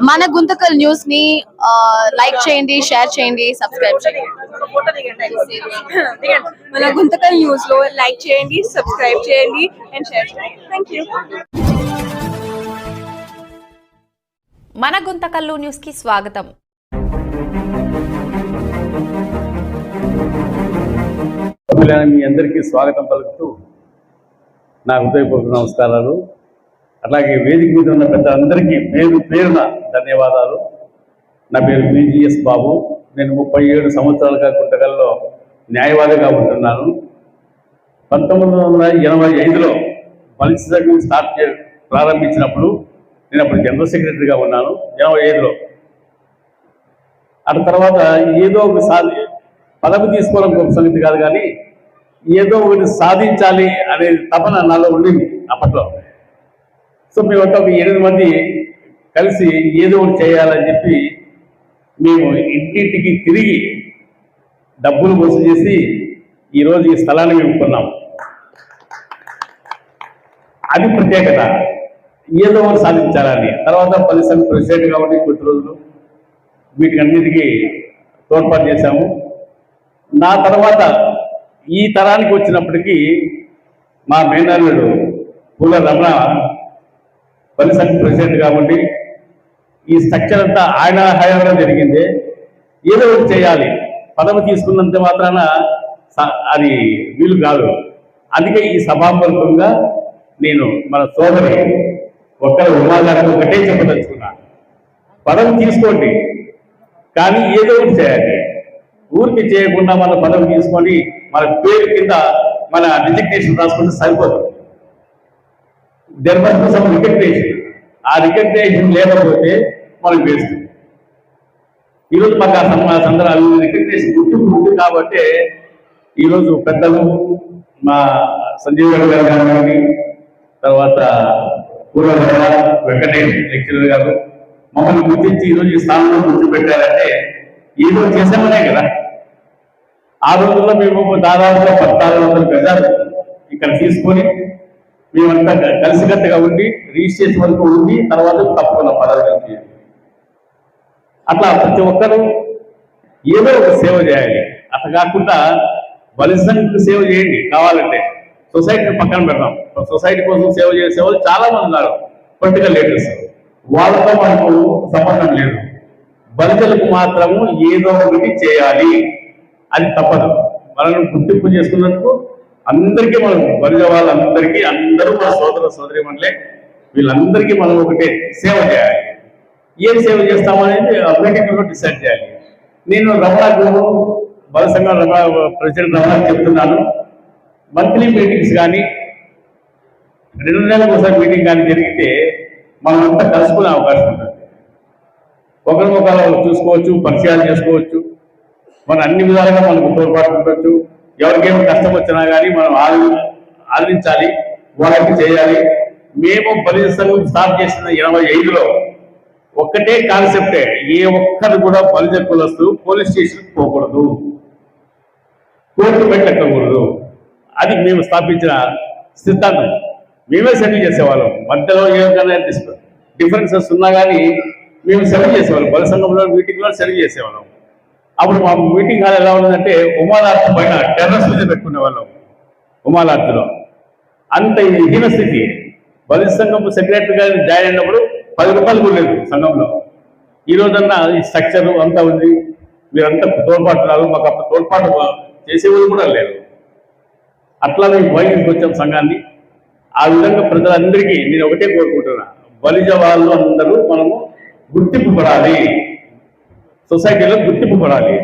మన గుంతకల్ న్యూస్ ని లైక్ చేయండి, షేర్ చేయండి, సబ్స్క్రైబ్ చేయండి. మన గుంతకల్ న్యూస్ లో లైక్ చేయండి, సబ్స్క్రైబ్ చేయండి అండ్ షేర్ చేయండి. థాంక్యూ. మన గుంతకల్లు న్యూస్ కి స్వాగతం. మీ అందరికీ స్వాగతం పలుకుతూ నా హృదయపూర్వక నమస్కారాలు. అట్లాగే వేదిక మీద ఉన్న పెద్దలందరికీ పేరున ధన్యవాదాలు. నా పేరు BGS బాబు. నేను 37 సంవత్సరాలుగా గుంతకల్లో న్యాయవాదిగా ఉంటున్నాను. 1985లో మనిషి సంఘం ప్రారంభించినప్పుడు నేను అప్పుడు జనరల్ సెక్రటరీగా ఉన్నాను. 85లో ఆ తర్వాత ఏదో ఒక పదవి తీసుకోవడం గొప్ప సంగతి కాదు, కానీ ఏదో ఒకటి సాధించాలి అనే తపన నాలో ఉండింది అప్పట్లో. సో మేమంతా ఒక 8 మంది కలిసి ఏదో ఒకటి చేయాలని చెప్పి మేము ఇంటింటికి తిరిగి డబ్బులు వసూలు చేసి ఈరోజు ఈ స్థలాన్ని మేము కొన్నాం. అది ప్రత్యేకత, ఏదో ఒకటి సాధించాలని. తర్వాత 10 సంవత్సరాలు ప్రెసిడెంట్గా ఉండి కొద్ది రోజులు వీటికన్నిటికీ తోడ్పాటు చేశాము. నా తర్వాత ఈ తరానికి వచ్చినప్పటికీ మా మేనల్లుడు పూల రమణ 10 సంవత్సరాలు ప్రెసిడెంట్గా ఉండి ఈ స్ట్రక్చర్ అంతా ఆయన హయాంలో జరిగింది. ఏదో ఒకటి చేయాలి, పదవి తీసుకున్నంత మాత్రాన అది వీలు కాదు. అందుకే ఈ సభాముఖంగా నేను మన సోదరి ఉమా గారికి ఒకటే చెప్పదలుచుకున్నా, పదవి తీసుకోండి కానీ ఏదో ఒకటి చేయాలి. ఊరికి చేయకుండా మన పదవి తీసుకొని మన పేరు కింద మన రిజిగ్నేషన్ రాసుకుంటే సరిపోదు. There must be some recognition. ఆ రికగ్నేషన్ లేకపోతే మనం వేస్ట్. ఈరోజు మాకు ఆ సందర్భాలు రికగ్నేషన్ గుర్తింపు ఉంది కాబట్టి ఈరోజు పెద్దలు మా సంజీవ్ గారు కానీ, తర్వాత పూర్వ వెంకటేష్ లెక్చరర్ గారు మమ్మల్ని గుర్తించి ఈరోజు ఈ స్థానంలో కూర్చోబెట్టారంటే ఏదో చేసామనే కదా. ఆ రోజుల్లో మేము దాదాపుగా 1400 గజాలు ఇక్కడ తీసుకొని మేమంతా కలిసికట్టుగా ఉండి రిజిస్ట్రేషన్ వరకు ఉండి తర్వాత తప్పకుండా పదవి. అట్లా ప్రతి ఒక్కరూ ఏదో ఒక సేవ చేయాలి. అట్లా కాకుండా బలిసంఖ్యకు సేవ చేయండి కావాలంటే, సొసైటీని పక్కన పెడతాం. సొసైటీ కోసం సేవ చేసే వాళ్ళు చాలా మంది ఉన్నారు, పొలిటికల్ లీడర్స్. వాళ్ళతో మనకు సంబంధం లేదు. బలితలకు మాత్రము ఏదో ఒకటి చేయాలి, అది తప్పదు. మనల్ని గుర్తింపు చేసుకున్నట్టు అందరికీ మనం బలిజ వాళ్ళందరికీ, అందరూ మన సోదర సోదరీమణులే, వీళ్ళందరికీ మనం ఒకటే సేవ చేయాలి. ఏం సేవ చేస్తామనేది మీటింగ్లో డిసైడ్ చేయాలి. నేను రమణకు బల సంఘం ప్రెసిడెంట్ రమణకు చెప్తున్నాను, మంత్లీ మీటింగ్స్ కానీ 2 నెలలకు ఒకసారి మీటింగ్ కానీ జరిగితే మనం అంతా కలుసుకునే అవకాశం ఉంటుంది. ఒకరికొకరు చూసుకోవచ్చు, పరిచయాలు చేసుకోవచ్చు. మన అన్ని విధాలుగా మనకు తోడ్పాటు ఉండొచ్చు. ఎవరికేమో కష్టం వచ్చినా కానీ మనం ఆదరించాలి, వాళ్ళకి చేయాలి. మేము బలిజ సంఘం స్టార్ట్ చేసిన 85లో ఒక్కటే కాన్సెప్టే, ఏ ఒక్కరు కూడా బలిజ కులస్తు పోలీస్ స్టేషన్కి పోకూడదు, కోర్టు పెట్టకూడదు. అది మేము స్థాపించిన సిద్ధాంతం. మేమే సెటిల్ చేసేవాళ్ళం. మధ్యలో ఏమైనా డిఫరెన్సెస్ ఉన్నా కానీ మేము సెటిల్ చేసేవాళ్ళం. బల సంఘంలో మీటింగ్లో సెటిల్ చేసేవాళ్ళం. అప్పుడు మా మీటింగ్ హాల్ ఎలా ఉందంటే ఉమాలార్జ్ పైన టెర్రస్ మీద పెట్టుకునే వాళ్ళం. ఉమాలార్జ్లో అంత హీన స్థితి. బలిజ సంఘం సెక్రటరీగా జాయిన్ అయినప్పుడు 10 రూపాయలు కూడా లేదు సంఘంలో. ఈ రోజన్నా ఈ స్ట్రక్చర్ అంతా ఉంది, మీరంతా తోడ్పాటున్నారు. మాకు అప్పుడు తోడ్పాటు చేసేవాళ్ళు కూడా లేదు. అట్లా మేము బయటికి వచ్చాం సంఘాన్ని. ఆ విధంగా ప్రజలందరికీ నేను ఒకటే కోరుకుంటున్నా, బలిజ వాళ్ళు అందరూ మనము గుర్తింపు పడాలి, సొసైటీలో గుర్తింపు పడాలి.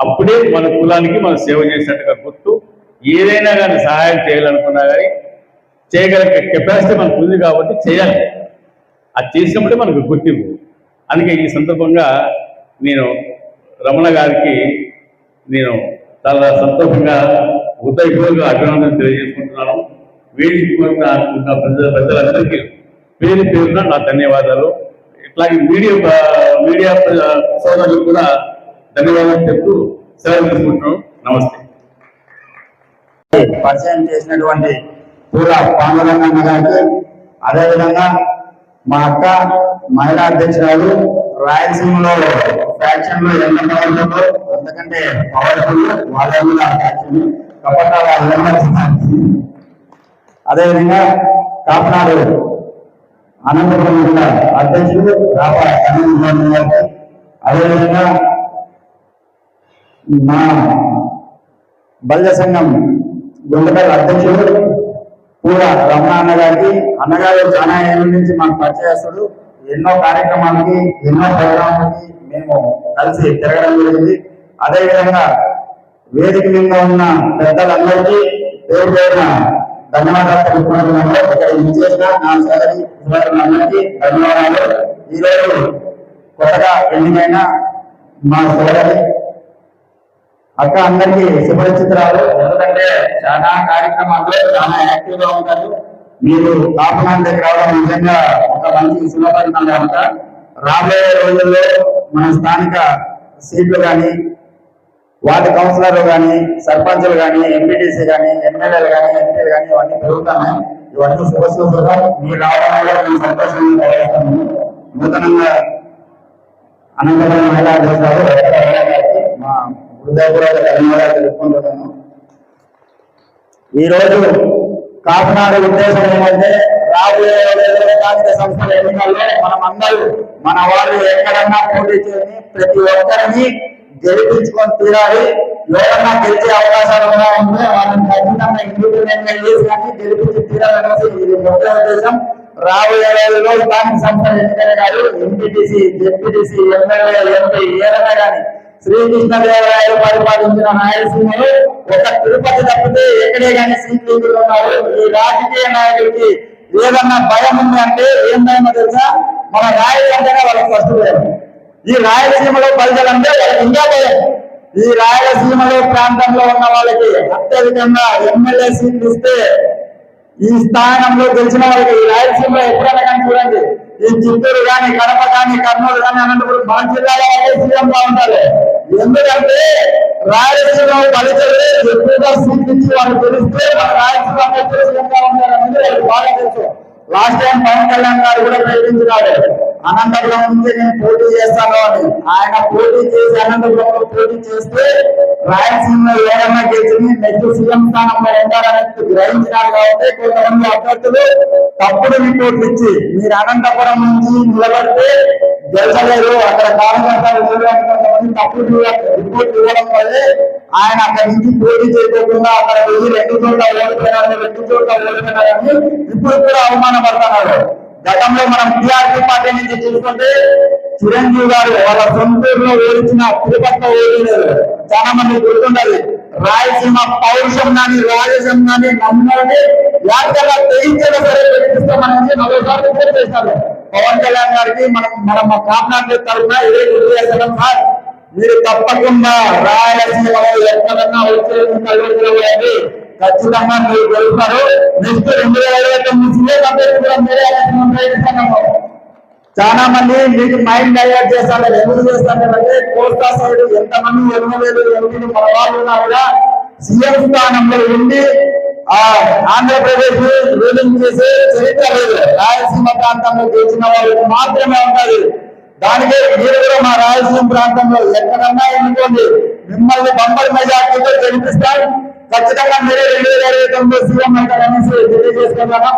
అప్పుడే మన కులానికి మనం సేవ చేసినట్టుగా గుర్తు. ఏదైనా కానీ సహాయం చేయాలనుకున్నా కానీ చేయగల కెపాసిటీ మనకు ఉంది కాబట్టి చేయాలి. అది చేసినప్పుడే మనకు గుర్తింపు. అందుకే ఈ సందర్భంగా నేను రమణ గారికి నేను చాలా సంతోషంగా హృదయపూర్వక అభినందనలు తెలియజేసుకుంటున్నాను. వేదిక ప్రజలందరికీ పేరు పేరున నా ధన్యవాదాలు. ఇట్లాగే మీడియా సోదరులకు కూడా ధన్యవాదాలు చెప్తూ సెలవు తీసుకుంటున్నాను. నమస్తే. పరిచయం చేసినటువంటి పూల పాండురంగన్న గారికి, అదేవిధంగా మా అక్క మహిళా అధ్యక్షురాలు రాయలసీమలో ఫ్యాక్షన్ లో ఎంత పవర్ఫుల్ అంతకంటే పవర్ఫుల్ వాళ్ళ కూడా ఫ్యాక్షన్ అదేవిధంగా కాపునాడు అనంతపురం జిల్లా అధ్యక్షుడు రాపా గారికి, అదేవిధంగా మా బల్జ సంఘం గుండెపల్లి అధ్యక్షుడు కూడా రమణ అన్నగారికి, అన్నగారు చాలా ఏళ్ళ నుంచి మాకు పరిచయస్తుడు. ఎన్నో కార్యక్రమాలకి ఎన్నో ప్రోగ్రాంలకి మేము కలిసి తిరగడం జరిగింది. అదేవిధంగా వేదిక మీద ఉన్న పెద్దలందరికీ పేరు పేరున ధన్యవాదాలు తెలుపుకుంటున్నాము. ఇక్కడ ఇచ్చేసిన నా సోదరులందరికీ ధన్యవాదాలు. ఈరోజు కొత్తగా ఎన్నికైన మా సోదరి అక్క అందరికీ సుపరిచితురాలు. ఎందుకంటే చాలా కార్యక్రమాల్లో చాలా యాక్టివ్ గా ఉంటారు. మీరు కాపునాడు దగ్గర రావడం నిజంగా ఒక మంచి శుభపరిణామం కనుక రాబోయే రోజుల్లో మన స్థానిక సీట్లు కానీ వార్డు కౌన్సిలర్లు కానీ సర్పంచులు కానీ ఎంపీటీసీ కానీ ఎమ్మెల్యేలు కానీ ఎంపీలు కానీ ఇవన్నీ పెరుగుతున్నాయి. ఇవన్నీ శుభశుభం. మీరు రావడం వల్ల మేము సంతోషంగా భావిస్తాము. నూతనంగా అనంతపురం మహిళా అధ్యక్షురాలు మా హృదయపూర్వక ధన్యవాదాలు తెలుపుకుంటున్నాను. ఈరోజు కాపునాడు ఉద్దేశం ఏమంటే రాబోయే స్థానిక సంస్థల ఎన్నికల్లో మనం అందరూ మన వాళ్ళు ఎక్కడన్నా పోటీ చేయని ప్రతి ఒక్కరిని గెలిపించుకొని తీరాలి. ఎవరన్నా గెలిచే అవకాశాలు ఉంటే వాళ్ళని ఖచ్చితంగా ఇండిపెండెంట్ చేసి కానీ గెలిపించి తీరాలనేసి ఇది ముఖ్య ఉద్దేశం. రాబోయే రోజుల్లో స్థానిక సంస్థల ఎన్నికలే కాదు, ఎంపీటీసీ, జెడ్పీటీసీ, ఎమ్మెల్యే, ఎంపీ ఏదైనా కానీ శ్రీకృష్ణదేవరాయలు పరిపాలించిన రాయలసీమలో ఒక తిరుపతి తప్పితే ఎక్కడే కానీ సీట్లు ఉన్నారు. ఈ రాజకీయ నాయకుడికి ఏదన్నా భయం ఉంది అంటే ఏం భయమో తెలుసా? మన రాయలసీమనే వాళ్ళకి ఫస్ట్ భయం. ఈ రాయలసీమలో ప్రజలంటే వాళ్ళకి ఇంకా భయం. ఈ రాయలసీమలో ప్రాంతంలో ఉన్న వాళ్ళకి అత్యధికంగా ఎమ్మెల్యే సీట్లు ఇస్తే ఈ స్థానంలో గెలిచిన వాళ్ళకి ఈ రాయలసీమలో ఎప్పుడైనా కానీ చూడండి, ఈ చిత్తూరు కానీ, కడప కానీ, కర్నూలు కానీ, అనంతపురం మన జిల్లాలో వాళ్ళే సీఎంగా ఉంటారు. ఎందుకంటే రాయలసీమ బలిజలు ఎక్కువగా సీట్లు ఇచ్చి వాళ్ళు గెలిస్తే మన రాయలసీమ సీఎంగా ఉంటారనేది వాళ్ళకి బాగా తెలుసు. లాస్ట్ టైం పవన్ కళ్యాణ్ గారు కూడా ప్రకటించినారు, అనంతపురం నుంచి నేను పోటీ చేస్తాను అని. ఆయన పోటీ చేసి అనంతపురంలో పోటీ చేస్తే రాయలసీమలో ఎవరన్నా గెలిచి నెక్స్ట్ సీఎం స్థానంలో ఉంటారనేది గ్రహించినారు. కాబట్టి కొంతమంది అభ్యర్థులు తప్పుడు రిపోర్ట్లు ఇచ్చి మీరు అనంతపురం నుంచి నిలబడితే గెలిచలేరు, అక్కడ కార్యకర్తలు కొంతమంది తప్పుడు రిపోర్ట్ ఇవ్వడం వల్లే ఆయన అక్కడి నుంచి పోటీ చేయకుండా అక్కడ వెళ్ళి 2 చోట్ల ఓడిపోయినారని ఇప్పుడు కూడా అవమానపడుతున్నారు. గతంలో మనం టీఆర్పీ పార్టీ నుంచి చూసుకుంటే చిరంజీవి గారు వాళ్ళ సొంతూరులో ఓడించిన తిరుపతిలో ఓడిలేదు. చాలా మంది గుర్తుండాలి. రాయలసీమ పౌరుషం కానీ రాయలసీమ కానీ నమ్మని యాత్రగా తెగించేలా సరే ప్రకటిస్తామనేది 40 సార్లు రిపోర్ట్ చేశారు పవన్ కళ్యాణ్ గారికి. మనం మా కాపునాడు తరఫున ఇదే గుర్తు చేస్తున్నాం సార్, మీరు తప్పకుండా రాయలసీమలో ఎక్కడన్నా వచ్చే కలుగుతుంది, ఖచ్చితంగా మీరు గెలుస్తారు. నెక్స్ట్ 2029 చాలా మంది మీకు మైండ్ డైవర్ట్ చేస్తారు. ఎందుకు చేస్తారంటే కోస్తా సైడ్ ఎంతమంది ఎమ్మెల్యేలు ఎంపీలు మన వాళ్ళు ఉన్నా కూడా సీఎం స్థానంలో ఉండి ఆంధ్రప్రదేశ్ రూలింగ్ చేసే చరిత్ర లేదు. రాయలసీమ ప్రాంతంలో గెలిచిన వాళ్ళకి మాత్రమే ఉంటుంది. దానికే మీరు కూడా మా రాయలసీమ ప్రాంతంలో ఎక్కడన్నా ఎన్నుకోండి, మిమ్మల్ని బంపర్ మెజార్టీతో గెలిపిస్తారు. ఖచ్చితంగా మీరే 2029 సీఎం అంటారనేసి తెలియజేసుకున్నాను.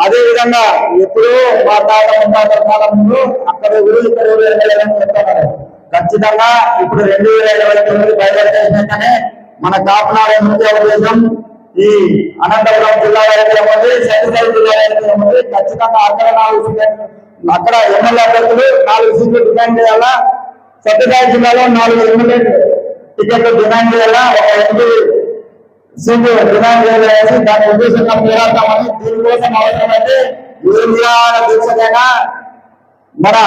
అదే విధంగా ఎప్పుడూ మా తాత ముత్తాతల కాలం ముందు అక్కడ ఇక్కడ వెళ్ళాలని చెప్తున్నారు. ఖచ్చితంగా ఇప్పుడు 2029 బయలుదేరినాకనే మన కాపునాడు ముఖ్య ఉద్దేశం ఈ అనంతపురం జిల్లా వరకు ఏముంది, సత్యసాయి జిల్లా వరకు ఏముంది. ఖచ్చితంగా అక్కడ 4 సీట్లు, అక్కడ ఎమ్మెల్యే అభ్యర్థులు 4 సీట్లు డిమాండ్ చేయాలా, సత్యసాయి జిల్లాలో 4 ఎమ్మెల్యే టికెట్లు డిమాండ్ చేయాలా, ఒక ఎంపీ సీట్లు డిమాండ్ చేయాలి. దాని ఉద్దేశంగా పోరాడతామని, దీనికోసం అవసరమైతే దీక్షకైనా మన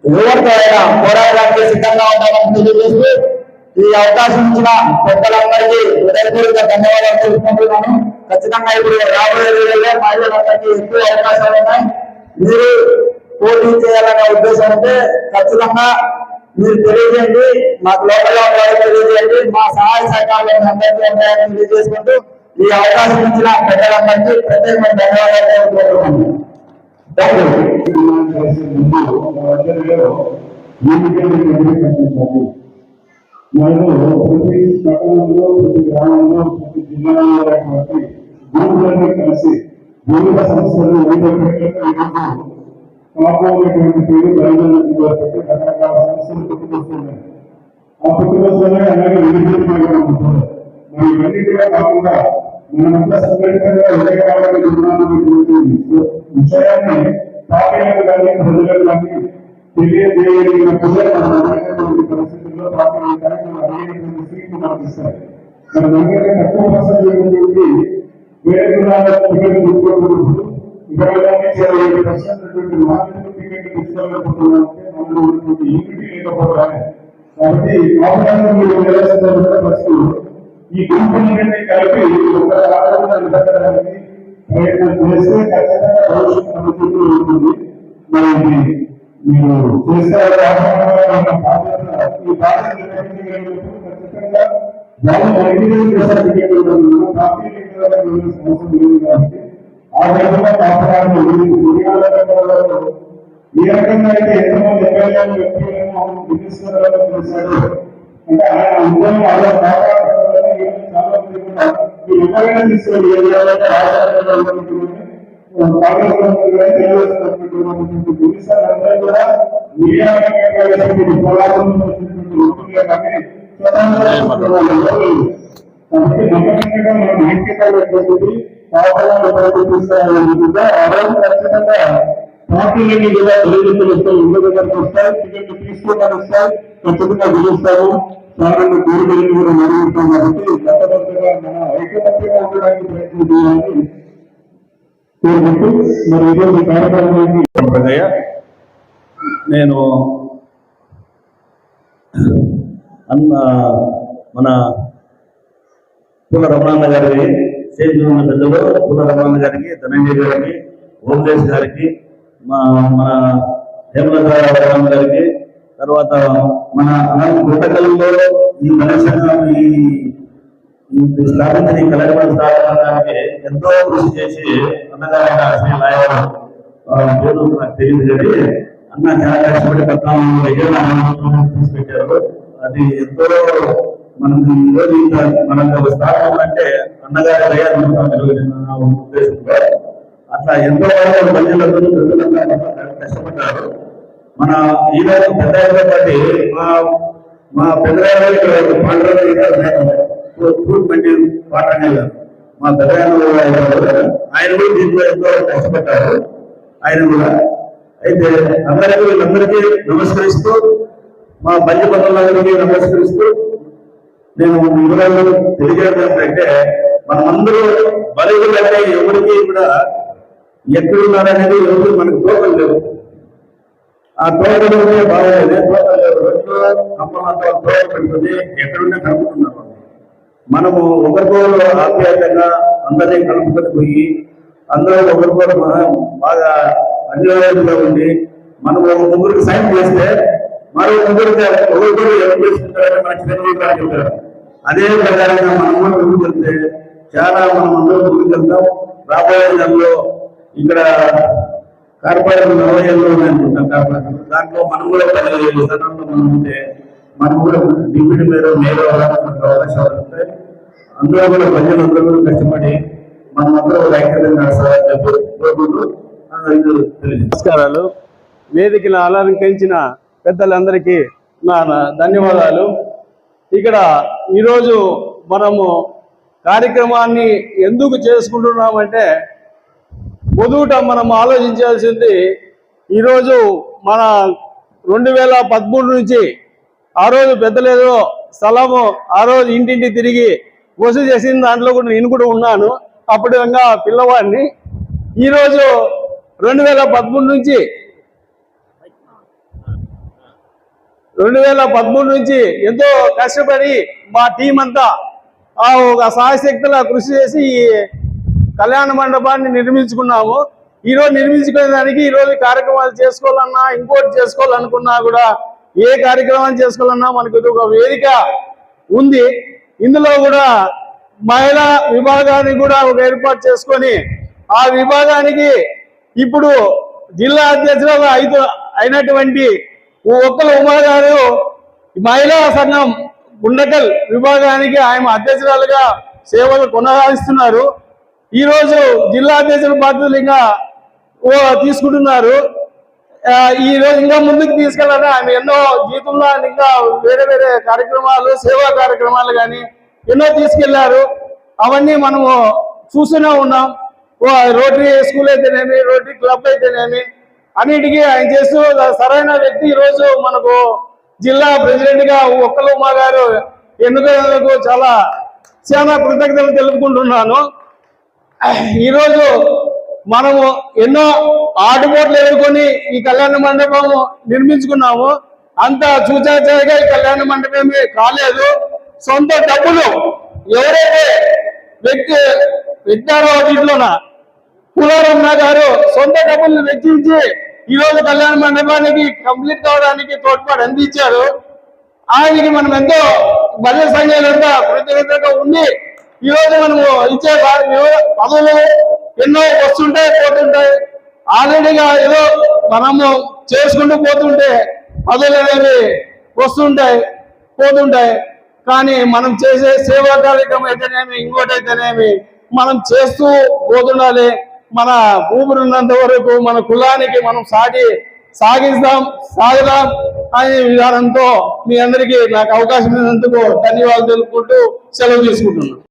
ఎవరితో అయినా పోరాడడానికి సిద్ధంగా ఉంటామని తెలియజేస్తూ ఈ అవకాశం ఇచ్చిన పెద్దలందరికీ హృదయపూర్వక ధన్యవాదాలు తెలుసుకుంటున్నాను. ఖచ్చితంగా ఇప్పుడు రాబోయే రోజుల్లో మహిళలందరికీ ఎక్కువ అవకాశాలు ఉన్నాయి. మీరు పోటీ చేయాలనే ఉద్దేశం ఉంటే ఖచ్చితంగా మీరు తెలియజేయండి, మాకు లోకల్ తెలియజేయండి, మా సహాయ సహకారాలు అందరికీ ఉంటాయని తెలియజేసుకుంటూ ఈ అవకాశం ఇచ్చిన పెద్దలందరికీ ప్రత్యేకమైన ధన్యవాదాలు తెలుపుకుంటున్నాను. మనము ప్రతి పట్టణంలో ప్రతి గ్రామంలో ప్రతి జిల్లాలో గ్రూపులన్నీ కలిసి వివిధ సంస్థలు కాపోయినటువంటి పేరు బయలుదేరి పెట్టి రకరకాల సమస్యలు పుట్టుకొస్తున్నాయి. ఆ పుట్టుకొస్తున్నాయి అలాగే వివిధ మరి ఇవన్నీ కూడా కాకుండా మనమంతా సంఘటితంగా విషయాన్ని పార్టీలకు కానీ ప్రజలకు కానీ తెలియజేయగలిగినప్పుడు పరిస్థితుల్లో పార్టీ కార్యక్రమం సీట్లు కనిపిస్తాయి. మన దగ్గర తక్కువ పర్సెంటేజ్ నుండి వేరే టికెట్ తీసుకోకూడదు. ఇక్కడ 70% మార్కెట్ టికెట్ తీసుకోలేకపోతున్నారంటే మనలో ఉన్నటువంటి యూనిటీ లేకపోవడమే. కాబట్టి ఈ గ్రూపులన్నింటినీ కలిపి ఒక ఆలోచన పెట్టడానికి ప్రయత్నం చేస్తే ఖచ్చితంగా భవిష్యత్తు ఉంటుంది. మరి మీరు చేసే బాధ్యత ఈ బాధ్యత ఖచ్చితంగా ఆ విధంగా కాపాడాలని ఈ రకంగా అయితే ఎంతమంది ఎమ్మెల్యేలు వ్యక్తులను మినిస్టర్లను చేశారు అంటే ఆయన ఉద్యమం అలా కాపాడాలని చాలా మంది ఎవరైనా తీసుకెళ్ళి మినిస్టర్లందరూ కూడా మీడియా కాబట్టి నమ్మకంగా మనం ఐక్యతటువంటి కాపాడాలని ప్రయత్నిస్తారని ఖచ్చితంగా పార్టీలన్నీ కూడా దళితులతో ఇళ్ళ దగ్గరకు వస్తాయి, టికెట్ తీసుకోవడానికి వస్తాయి, ఖచ్చితంగా గెలుస్తారు. సాధారణ కోరికలను కూడా నెరవేరుతాం. కాబట్టి చట్టబద్ధంగా మన ఐక్యమత్యంగా ఉండడానికి ప్రయత్నం చేయాలని కోరుకుంటూ మరి ఈరోజు కార్యక్రమానికి నేను మన పూల రమణాన్న గారికి స్టేజ్ ఉన్న పెద్దలు పూల రమణాన్న గారికి, ధనంజయ్ గారికి, ఓందేశ్ గారికి, మన హేమలత గారికి, తర్వాత మన గుంటకల్లో ఈ మనుషులు ఈ స్థాపించిన ఈ కళాకారుల స్థాపనకి ఎంతో కృషి చేసి అన్నగారు పేరు నాకు తెలియదు కానీ అన్న చాలా కష్టపడి 14 ఏళ్ళు తీసుకెట్టారు. అది ఎంతో మనకు ఈరోజు మనకు స్థాపన అంటే అన్నగారి దయ ఉద్దేశంలో అట్లా ఎంతో ప్రజలందరూ కష్టపడ్డారు. మన ఈరోజు పెద్ద పార్టీ మా పెద్దగారు పాటంగా మా పెద్దగారు ఆయన కూడా దీంట్లో ఎంతో కష్టపడ్డారు. ఆయన కూడా అయితే వీళ్ళందరికీ నమస్కరిస్తూ మా బంధుబంధువులందరికీ నమస్కరిస్తూ నేను వివరాలు తెలియజేయడం ఏంటంటే మనమందరూ బలుగులు అంటే ఎవరికి కూడా ఎక్కడున్నారనేది ఎవరు మనకు తోకలు లేవు. ఆ తోకలు ఉంటే బాగోలేదు, తోకలు లేవు. కంపంతో తోక పెడుతుంది, ఎక్కడున్నా కలుపుతున్నారు. మనము ఒకరికొకరు ఆప్యాయంగా అందరినీ కలుపుకొని పోయి అందరూ ఒకరికొకరు బాగా అన్యోన్యంగా ఉండి మనం ఒక ముగ్గురికి సైన్ చేస్తే మరో ముగ్గురికి ఒకరికొకరు ఎవరు చేసుకుంటారని మన చిన్నపిల్లలు చెప్తారు. అదే ప్రకారంగా మనం కూడా ముందుకు వెళ్తే చాలా మనం అందరూ ముందుకు వెళ్తాం. రాబోయే నెలలో ఇక్కడ కార్పొరేషన్ 40 ఏళ్ళు ఉన్నాయనుకుంటాం. కార్పొరేషన్ దాంట్లో మనం కూడా 15 స్థానంలో మనం ఉంటే మనం కూడా డిప్యూటీ మేయర్ అవడానికి అవకాశాలు ఉంటాయి. అందులో కూడా ప్రజలందరూ కూడా కష్టపడి మనం అందరూ ఐక్యంగా నడుస్తారని చెప్పి కోరుకుంటూ నమస్కారాలు. వేదికను అలంకరించిన పెద్దలందరికీ నా ధన్యవాదాలు. ఇక్కడ ఈరోజు మనము కార్యక్రమాన్ని ఎందుకు చేసుకుంటున్నామంటే మొదట మనం ఆలోచించాల్సింది ఈరోజు మన 2013 నుంచి ఆ రోజు పెద్దలేదో స్థలము ఆ రోజు ఇంటింటి తిరిగి వసూలు చేసిన దాంట్లో కూడా నేను కూడా ఉన్నాను. అప్పుడు ఇంకా పిల్లవాడిని. ఈరోజు 2013 నుంచి ఎంతో కష్టపడి మా టీం అంతా ఒక సాయశక్తులా కృషి చేసి ఈ కళ్యాణ మండపాన్ని నిర్మించుకున్నాము. ఈరోజు నిర్మించుకునే దానికి ఈరోజు కార్యక్రమాలు చేసుకోవాలన్నా ఇంకోటి చేసుకోవాలనుకున్నా కూడా ఏ కార్యక్రమాలు చేసుకోవాలన్నా మనకు ఒక వేదిక ఉంది. ఇందులో కూడా మహిళా విభాగాన్ని కూడా ఒక ఏర్పాటు చేసుకొని ఆ విభాగానికి ఇప్పుడు జిల్లా అధ్యక్షులుగా అయినటువంటి ఒక్కల ఉమా గారు మహిళా సంఘం గుండకల్ విభాగానికి ఆయన అధ్యక్షురాలుగా సేవలు కొనసాగిస్తున్నారు. ఈరోజు జిల్లా అధ్యక్షుల బాధ్యతలు ఇంకా తీసుకుంటున్నారు. ఈ రోజు ఇంకా ముందుకు తీసుకెళ్ళాలని ఆమె ఎన్నో జీవితంలో ఇంకా వేరే వేరే కార్యక్రమాలు, సేవా కార్యక్రమాలు కానీ ఎన్నో తీసుకెళ్లారు. అవన్నీ మనము చూస్తూనే ఉన్నాం. రోటరీ స్కూల్ అయితేనేమి, రోటరీ క్లబ్ అయితేనేమి, అన్నిటికీ ఆయన చేస్తూ సరైన వ్యక్తి. ఈరోజు మనకు జిల్లా ప్రెసిడెంట్ గా ఒక్కల ఉమా గారు ఎన్నుకలకు చాలా కృతజ్ఞతలు తెలుపుకుంటున్నాను. ఈరోజు మనము ఎన్నో ఆటుపోట్లు ఎదుర్కొని ఈ కళ్యాణ మండపం నిర్మించుకున్నాము. అంత చూచాచాగా ఈ కళ్యాణ మండపమే కాలేదు. సొంత డబ్బులు ఎవరైతే వ్యక్తారో దీంట్లోన పులారమ్మ గారు సొంత డబ్బులు వెచ్చించి ఈ రోజు కళ్యాణ మండపానికి కంప్లీట్ కావడానికి తోడ్పాటు అందించారు. ఆయనకి మనం ఎంతో భజన సంఘాలంతా కృతజ్ఞతగా ఉండి ఈ రోజు మనము ఇచ్చే పదవులు ఎన్నో వస్తుంటాయి, పోతుంటాయి. ఆల్రెడీగా ఏదో మనము చేసుకుంటూ పోతుంటే పదవులు అనేవి వస్తుంటాయి, పోతుంటాయి. కానీ మనం చేసే సేవా కార్యక్రమం అయితేనేమి, ఇంకోటైతేనేమి మనం చేస్తూ పోతుండాలి. మన ఊపిరి ఉన్నంత వరకు మన కులానికి మనం సాగుదాం అనే విధానంతో మీ అందరికీ నాకు అవకాశం ఇచ్చినందుకు ధన్యవాదాలు తెలుపుకుంటూ సెలవు తీసుకుంటున్నాను.